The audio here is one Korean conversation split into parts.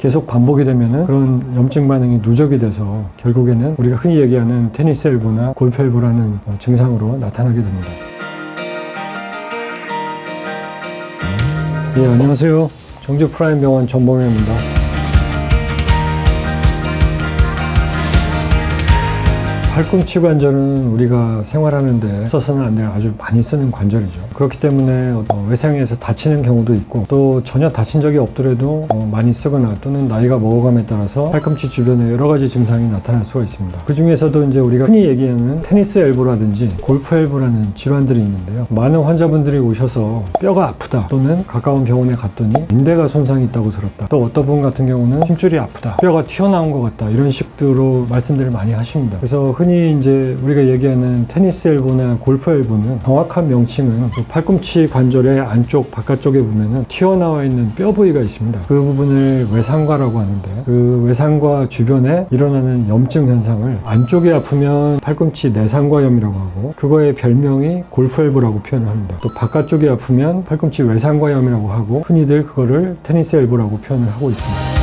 계속 반복이 되면은 그런 염증 반응이 누적이 돼서 결국에는 우리가 흔히 얘기하는 테니스 엘보나 골프 엘보라는 증상으로 나타나게 됩니다. 네, 안녕하세요. 정주 프라임 병원 전범현입니다. 팔꿈치 관절은 우리가 생활하는데 없어서는 안 될 아주 많이 쓰는 관절이죠. 그렇기 때문에 외상에서 다치는 경우도 있고 또 전혀 다친 적이 없더라도 많이 쓰거나 또는 나이가 먹어감에 따라서 팔꿈치 주변에 여러 가지 증상이 나타날 수가 있습니다. 그 중에서도 이제 우리가 흔히 얘기하는 테니스 엘보라든지 골프 엘보라는 질환들이 있는데요. 많은 환자분들이 오셔서 뼈가 아프다 또는 가까운 병원에 갔더니 인대가 손상이 있다고 들었다. 또 어떤 분 같은 경우는 힘줄이 아프다. 뼈가 튀어나온 것 같다. 이런 식으로 말씀들을 많이 하십니다. 그래서 흔히 이제 우리가 얘기하는 테니스 엘보나 골프 엘보는 정확한 명칭은 팔꿈치 관절의 안쪽 바깥쪽에 보면은 튀어나와 있는 뼈 부위가 있습니다. 그 부분을 외상과라고 하는데 그 외상과 주변에 일어나는 염증 현상을 안쪽이 아프면 팔꿈치 내상과염이라고 하고 그거의 별명이 골프 엘보라고 표현을 합니다. 또 바깥쪽이 아프면 팔꿈치 외상과염이라고 하고 흔히들 그거를 테니스 엘보라고 표현을 하고 있습니다.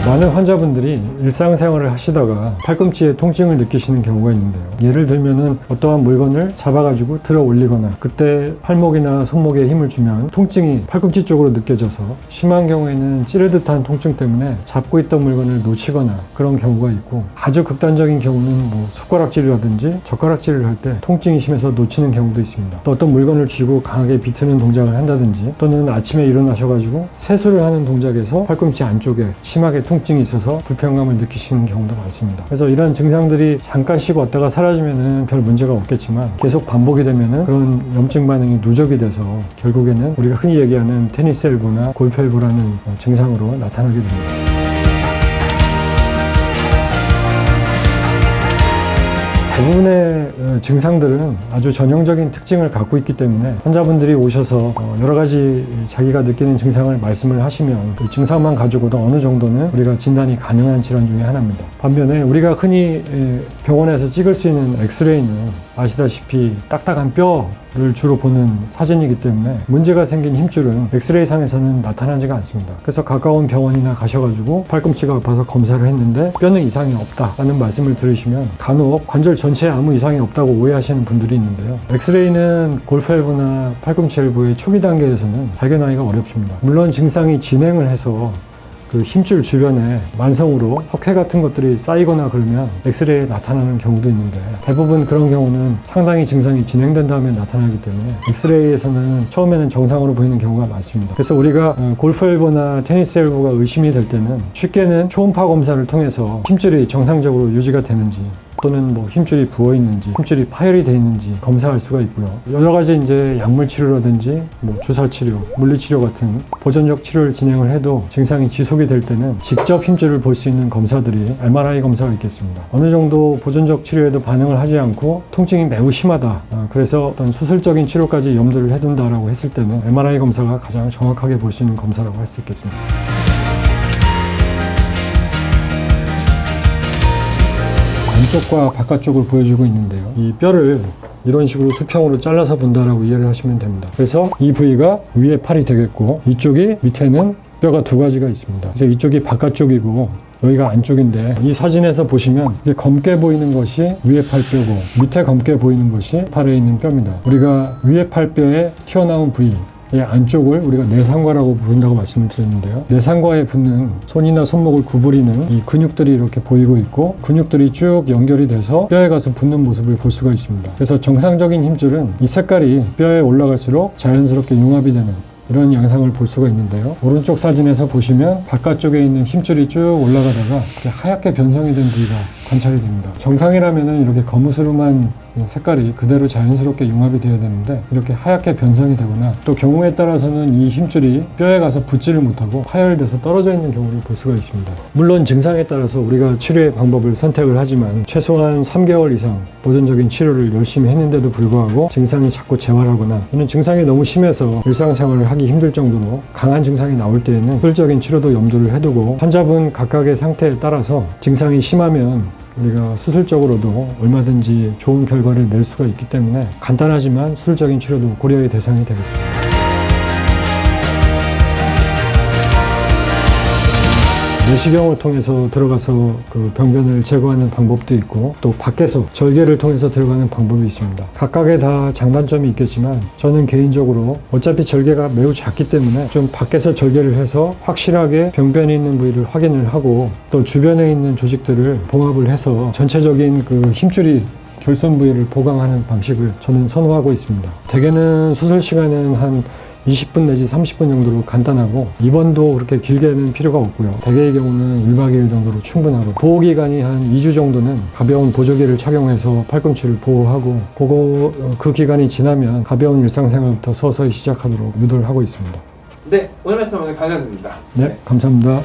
많은 환자분들이 일상생활을 하시다가 팔꿈치에 통증을 느끼시는 경우가 있는데요. 예를 들면은 어떠한 물건을 잡아가지고 들어 올리거나 그때 팔목이나 손목에 힘을 주면 통증이 팔꿈치 쪽으로 느껴져서 심한 경우에는 찌르듯한 통증 때문에 잡고 있던 물건을 놓치거나 그런 경우가 있고 아주 극단적인 경우는 숟가락질이라든지 젓가락질을 할 때 통증이 심해서 놓치는 경우도 있습니다. 또 어떤 물건을 쥐고 강하게 비트는 동작을 한다든지 또는 아침에 일어나셔가지고 세수를 하는 동작에서 팔꿈치 안쪽에 심하게 통증이 있어서 불편감을 느끼시는 경우도 많습니다. 그래서 이런 증상들이 잠깐씩 왔다가 사라지면은 별 문제가 없겠지만 계속 반복이 되면은 그런 염증 반응이 누적이 돼서 결국에는 우리가 흔히 얘기하는 테니스 엘보나 골프 엘보라는 증상으로 나타나게 됩니다. 대부분의 증상들은 아주 전형적인 특징을 갖고 있기 때문에 환자분들이 오셔서 여러 가지 자기가 느끼는 증상을 말씀을 하시면 그 증상만 가지고도 어느 정도는 우리가 진단이 가능한 질환 중에 하나입니다. 반면에 우리가 흔히 병원에서 찍을 수 있는 엑스레이는 아시다시피 딱딱한 뼈를 주로 보는 사진이기 때문에 문제가 생긴 힘줄은 엑스레이 상에서는 나타나지가 않습니다. 그래서 가까운 병원이나 가셔가지고 팔꿈치가 아파서 검사를 했는데 뼈는 이상이 없다라는 말씀을 들으시면 간혹 관절 전체에 아무 이상이 없다고 오해하시는 분들이 있는데요. 엑스레이는 골프 엘보나 팔꿈치 엘보의 초기 단계에서는 발견하기가 어렵습니다. 물론 증상이 진행을 해서 그 힘줄 주변에 만성으로 석회 같은 것들이 쌓이거나 그러면 엑스레이에 나타나는 경우도 있는데 대부분 그런 경우는 상당히 증상이 진행된 다음에 나타나기 때문에 엑스레이에서는 처음에는 정상으로 보이는 경우가 많습니다. 그래서 우리가 골프 엘보나 테니스 엘보가 의심이 될 때는 쉽게는 초음파 검사를 통해서 힘줄이 정상적으로 유지가 되는지 또는 힘줄이 부어 있는지, 힘줄이 파열이 되어 있는지 검사할 수가 있고요. 여러 가지 이제 약물 치료라든지 주사 치료, 물리 치료 같은 보존적 치료를 진행을 해도 증상이 지속이 될 때는 직접 힘줄을 볼 수 있는 검사들이 MRI 검사가 있겠습니다. 어느 정도 보존적 치료에도 반응을 하지 않고 통증이 매우 심하다. 그래서 어떤 수술적인 치료까지 염두를 해둔다라고 했을 때는 MRI 검사가 가장 정확하게 볼 수 있는 검사라고 할 수 있겠습니다. 안쪽과 바깥쪽을 보여주고 있는데요. 이 뼈를 이런 식으로 수평으로 잘라서 본다라고 이해를 하시면 됩니다. 그래서 이 부위가 위에 팔이 되겠고 이쪽이 밑에는 뼈가 두 가지가 있습니다. 그래서 이쪽이 바깥쪽이고 여기가 안쪽인데 이 사진에서 보시면 검게 보이는 것이 위에 팔뼈고 밑에 검게 보이는 것이 팔에 있는 뼈입니다. 우리가 위에 팔뼈에 튀어나온 부위 이 안쪽을 우리가 내상과라고 부른다고 말씀을 드렸는데요. 내상과에 붙는 손이나 손목을 구부리는 이 근육들이 이렇게 보이고 있고 근육들이 쭉 연결이 돼서 뼈에 가서 붙는 모습을 볼 수가 있습니다. 그래서 정상적인 힘줄은 이 색깔이 뼈에 올라갈수록 자연스럽게 융합이 되는 이런 양상을 볼 수가 있는데요. 오른쪽 사진에서 보시면 바깥쪽에 있는 힘줄이 쭉 올라가다가 하얗게 변성이 된 부위가 관찰이 됩니다. 정상이라면 이렇게 거무스름한 색깔이 그대로 자연스럽게 융합이 되어야 되는데 이렇게 하얗게 변성이 되거나 또 경우에 따라서는 이 힘줄이 뼈에 가서 붙지를 못하고 파열돼서 떨어져 있는 경우를 볼 수가 있습니다. 물론 증상에 따라서 우리가 치료의 방법을 선택을 하지만 최소한 3개월 이상 보존적인 치료를 열심히 했는데도 불구하고 증상이 자꾸 재활하거나 또는 증상이 너무 심해서 일상생활을 하기 힘들 정도로 강한 증상이 나올 때에는 수술적인 치료도 염두를 해두고 환자분 각각의 상태에 따라서 증상이 심하면 우리가 수술적으로도 얼마든지 좋은 결과를 낼 수가 있기 때문에 간단하지만 수술적인 치료도 고려의 대상이 되겠습니다. 내시경을 통해서 들어가서 그 병변을 제거하는 방법도 있고 또 밖에서 절개를 통해서 들어가는 방법이 있습니다. 각각에 다 장단점이 있겠지만 저는 개인적으로 어차피 절개가 매우 작기 때문에 좀 밖에서 절개를 해서 확실하게 병변이 있는 부위를 확인을 하고 또 주변에 있는 조직들을 봉합을 해서 전체적인 그 힘줄이 결손 부위를 보강하는 방식을 저는 선호하고 있습니다. 대개는 수술 시간은 한 20분 내지 30분 정도로 간단하고 입원도 그렇게 길게는 필요가 없고요. 대개의 경우는 1박 2일 정도로 충분하고 보호기간이 한 2주 정도는 가벼운 보조기를 착용해서 팔꿈치를 보호하고 그 기간이 지나면 가벼운 일상생활부터 서서히 시작하도록 유도를 하고 있습니다. 네, 오늘 말씀 오늘 감사드립니다. 네, 감사합니다.